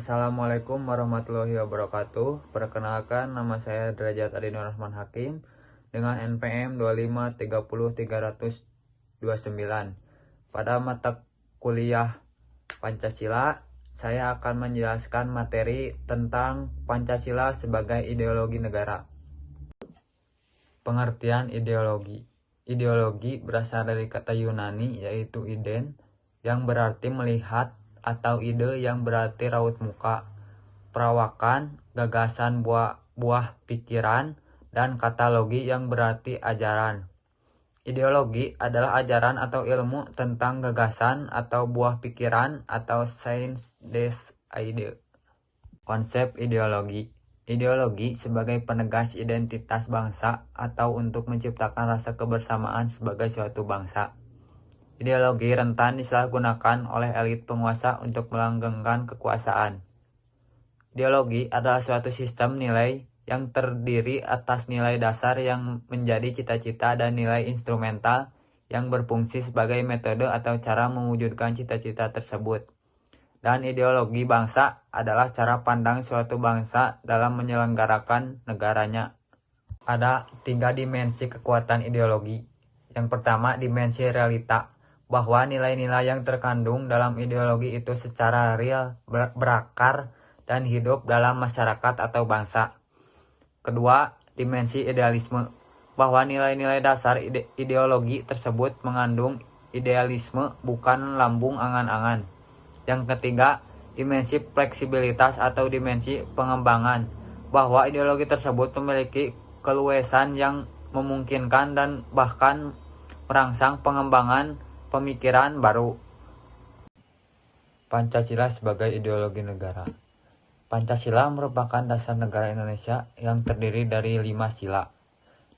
Assalamualaikum warahmatullahi wabarakatuh. Perkenalkan, nama saya Derajat Adi Nur Rahman Hakim dengan NPM 2530329. Pada mata kuliah Pancasila, saya akan menjelaskan materi tentang Pancasila sebagai ideologi negara. Pengertian ideologi. Ideologi berasal dari kata Yunani yaitu iden, yang berarti melihat, atau ide yang berarti raut muka, perawakan, gagasan, buah pikiran, dan kata logi yang berarti ajaran. Ideologi adalah ajaran atau ilmu tentang gagasan atau buah pikiran atau sains des idea. Konsep ideologi. Ideologi sebagai penegas identitas bangsa atau untuk menciptakan rasa kebersamaan sebagai suatu bangsa. Ideologi rentan disalahgunakan oleh elit penguasa untuk melanggengkan kekuasaan. Ideologi adalah suatu sistem nilai yang terdiri atas nilai dasar yang menjadi cita-cita dan nilai instrumental yang berfungsi sebagai metode atau cara mewujudkan cita-cita tersebut. Dan ideologi bangsa adalah cara pandang suatu bangsa dalam menyelenggarakan negaranya. Ada 3 dimensi kekuatan ideologi. Yang pertama, dimensi realita, bahwa nilai-nilai yang terkandung dalam ideologi itu secara real berakar dan hidup dalam masyarakat atau bangsa. Kedua, dimensi idealisme, bahwa nilai-nilai dasar ideologi tersebut mengandung idealisme, bukan lambung angan-angan. Yang ketiga, dimensi fleksibilitas atau dimensi pengembangan, bahwa ideologi tersebut memiliki keluasan yang memungkinkan dan bahkan merangsang pengembangan pemikiran baru. Pancasila sebagai ideologi negara. Pancasila merupakan dasar negara Indonesia yang terdiri dari 5 sila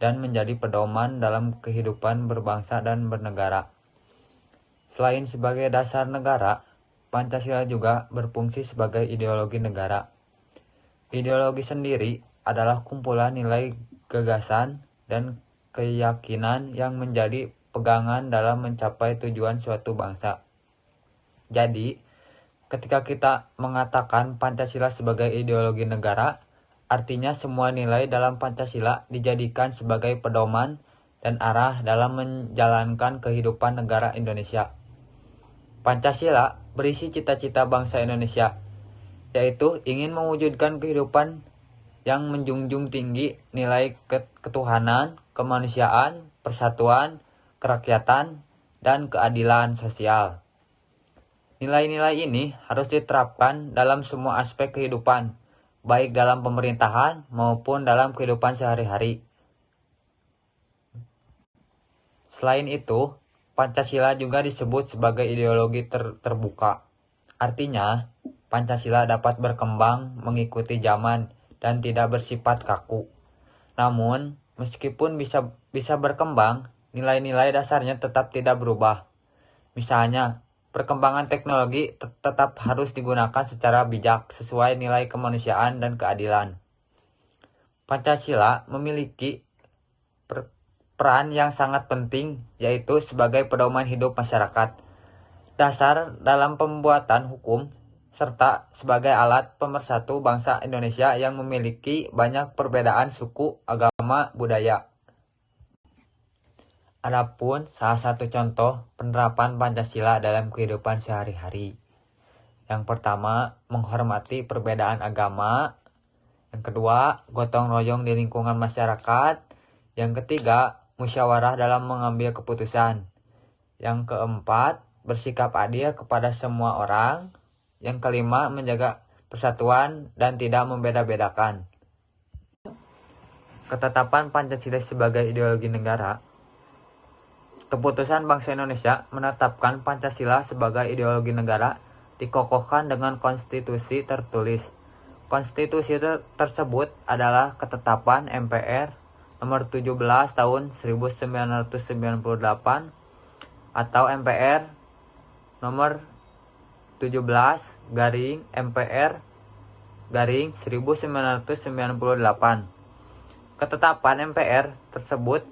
dan menjadi pedoman dalam kehidupan berbangsa dan bernegara. Selain sebagai dasar negara, Pancasila juga berfungsi sebagai ideologi negara. Ideologi sendiri adalah kumpulan nilai, gagasan, dan keyakinan yang menjadi pegangan dalam mencapai tujuan suatu bangsa. Jadi, ketika kita mengatakan Pancasila sebagai ideologi negara, artinya semua nilai dalam Pancasila dijadikan sebagai pedoman dan arah dalam menjalankan kehidupan negara Indonesia. Pancasila berisi cita-cita bangsa Indonesia, yaitu ingin mewujudkan kehidupan yang menjunjung tinggi nilai ketuhanan, kemanusiaan, persatuan, kerakyatan, dan keadilan sosial. Nilai-nilai ini harus diterapkan dalam semua aspek kehidupan, baik dalam pemerintahan maupun dalam kehidupan sehari-hari. Selain itu, Pancasila juga disebut sebagai ideologi terbuka. Artinya, Pancasila dapat berkembang mengikuti zaman dan tidak bersifat kaku. Namun, meskipun bisa berkembang, nilai-nilai dasarnya tetap tidak berubah. Misalnya, perkembangan teknologi tetap harus digunakan secara bijak sesuai nilai kemanusiaan dan keadilan. Pancasila memiliki peran yang sangat penting, yaitu sebagai pedoman hidup masyarakat, dasar dalam pembuatan hukum, serta sebagai alat pemersatu bangsa Indonesia yang memiliki banyak perbedaan suku, agama, budaya. Adapun salah satu contoh penerapan Pancasila dalam kehidupan sehari-hari. Yang pertama, menghormati perbedaan agama. Yang kedua, gotong royong di lingkungan masyarakat. Yang ketiga, musyawarah dalam mengambil keputusan. Yang keempat, bersikap adil kepada semua orang. Yang kelima, menjaga persatuan dan tidak membeda-bedakan. Ketetapan Pancasila sebagai ideologi negara. Keputusan bangsa Indonesia menetapkan Pancasila sebagai ideologi negara dikokohkan dengan konstitusi tertulis. Konstitusi tersebut adalah ketetapan MPR nomor 17 tahun 1998 atau MPR nomor 17 garing MPR garing 1998. Ketetapan MPR tersebut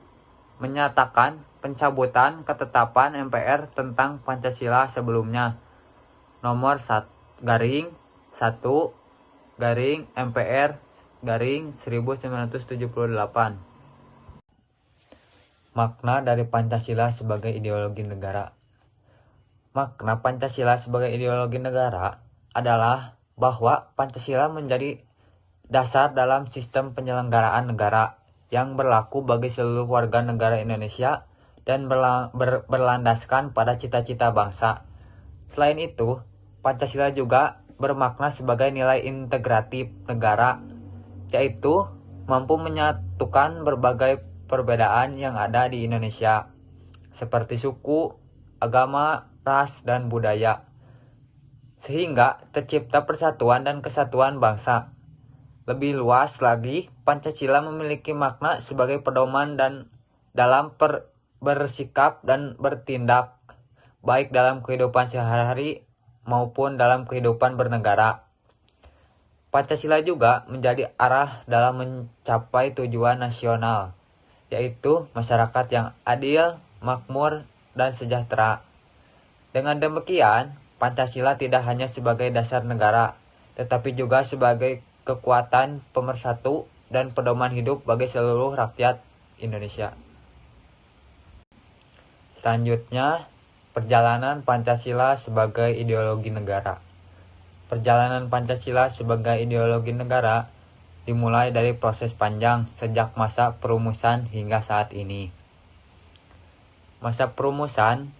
menyatakan pencabutan ketetapan MPR tentang Pancasila sebelumnya nomor 1 garing 1/MPR/1978. Makna dari Pancasila sebagai ideologi negara. Makna Pancasila sebagai ideologi negara adalah bahwa Pancasila menjadi dasar dalam sistem penyelenggaraan negara yang berlaku bagi seluruh warga negara Indonesia dan berlandaskan pada cita-cita bangsa. Selain itu, Pancasila juga bermakna sebagai nilai integratif negara, yaitu mampu menyatukan berbagai perbedaan yang ada di Indonesia, seperti suku, agama, ras, dan budaya, sehingga tercipta persatuan dan kesatuan bangsa. Lebih luas lagi, Pancasila memiliki makna sebagai pedoman dan dalam bersikap dan bertindak, baik dalam kehidupan sehari-hari maupun dalam kehidupan bernegara. Pancasila juga menjadi arah dalam mencapai tujuan nasional, yaitu masyarakat yang adil, makmur, dan sejahtera. Dengan demikian, Pancasila tidak hanya sebagai dasar negara, tetapi juga sebagai kekuatan pemersatu dan pedoman hidup bagi seluruh rakyat Indonesia. Selanjutnya, perjalanan Pancasila sebagai ideologi negara. Perjalanan Pancasila sebagai ideologi negara dimulai dari proses panjang sejak masa perumusan hingga saat ini. Masa perumusan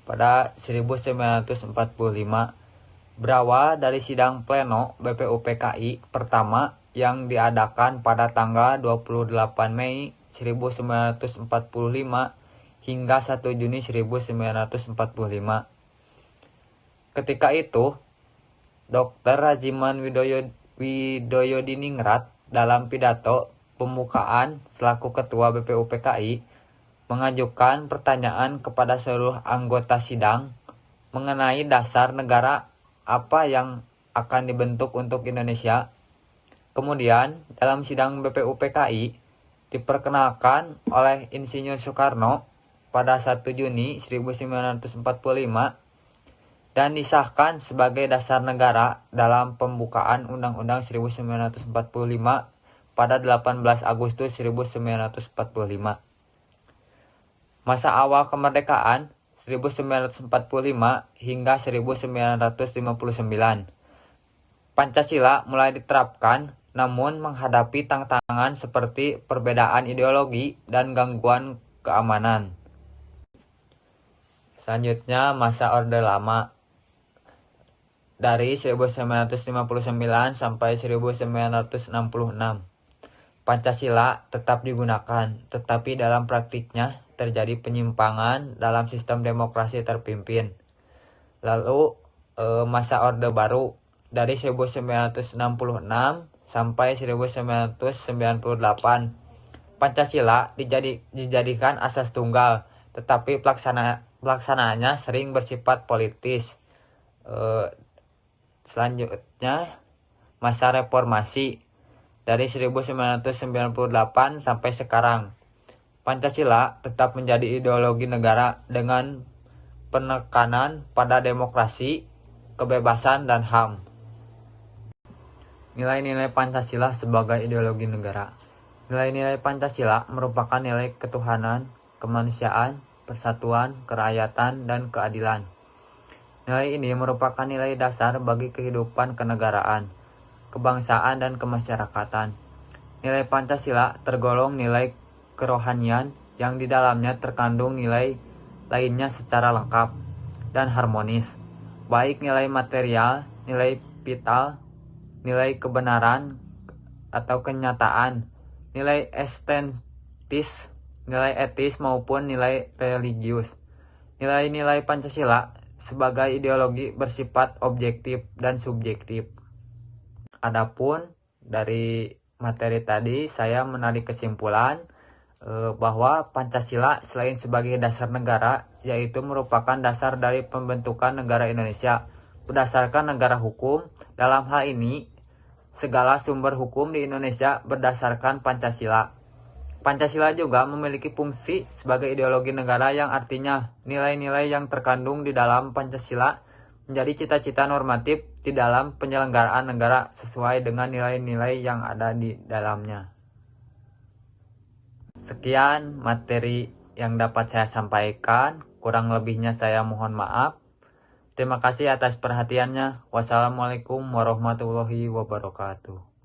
pada 1945 berawal dari sidang pleno BPUPKI pertama yang diadakan pada tanggal 28 Mei 1945 hingga 1 Juni 1945. Ketika itu, Dr. Rajiman Widoyodiningrat dalam pidato pembukaan selaku Ketua BPUPKI mengajukan pertanyaan kepada seluruh anggota sidang mengenai dasar negara apa yang akan dibentuk untuk Indonesia. Kemudian, dalam sidang BPUPKI diperkenalkan oleh Insinyur Soekarno pada 1 Juni 1945 dan disahkan sebagai dasar negara dalam pembukaan Undang-Undang 1945 pada 18 Agustus 1945. Masa awal kemerdekaan 1945 hingga 1959. Pancasila mulai diterapkan namun menghadapi tantangan seperti perbedaan ideologi dan gangguan keamanan. Selanjutnya, masa Orde Lama dari 1959 sampai 1966. Pancasila tetap digunakan, tetapi dalam praktiknya terjadi penyimpangan dalam sistem demokrasi terpimpin. Lalu masa Orde Baru dari 1966 sampai 1998. Pancasila dijadikan asas tunggal, tetapi pelaksanaannya sering bersifat politis. Selanjutnya, masa reformasi dari 1998 sampai sekarang. Pancasila tetap menjadi ideologi negara dengan penekanan pada demokrasi, kebebasan, dan HAM. Nilai-nilai Pancasila sebagai ideologi negara. Nilai-nilai Pancasila merupakan nilai ketuhanan, kemanusiaan, persatuan, kerakyatan, dan keadilan. Nilai ini merupakan nilai dasar bagi kehidupan kenegaraan, kebangsaan, dan kemasyarakatan. Nilai Pancasila tergolong nilai kerohanian yang di dalamnya terkandung nilai lainnya secara lengkap dan harmonis, baik nilai material, nilai vital, nilai kebenaran atau kenyataan, nilai estetis, nilai etis maupun nilai religius. Nilai-nilai Pancasila sebagai ideologi bersifat objektif dan subjektif. Adapun dari materi tadi saya menarik kesimpulan bahwa Pancasila selain sebagai dasar negara, yaitu merupakan dasar dari pembentukan negara Indonesia berdasarkan negara hukum. Dalam hal ini, segala sumber hukum di Indonesia berdasarkan Pancasila. Pancasila juga memiliki fungsi sebagai ideologi negara yang artinya nilai-nilai yang terkandung di dalam Pancasila menjadi cita-cita normatif di dalam penyelenggaraan negara sesuai dengan nilai-nilai yang ada di dalamnya. Sekian materi yang dapat saya sampaikan, kurang lebihnya saya mohon maaf. Terima kasih atas perhatiannya. Wassalamualaikum warahmatullahi wabarakatuh.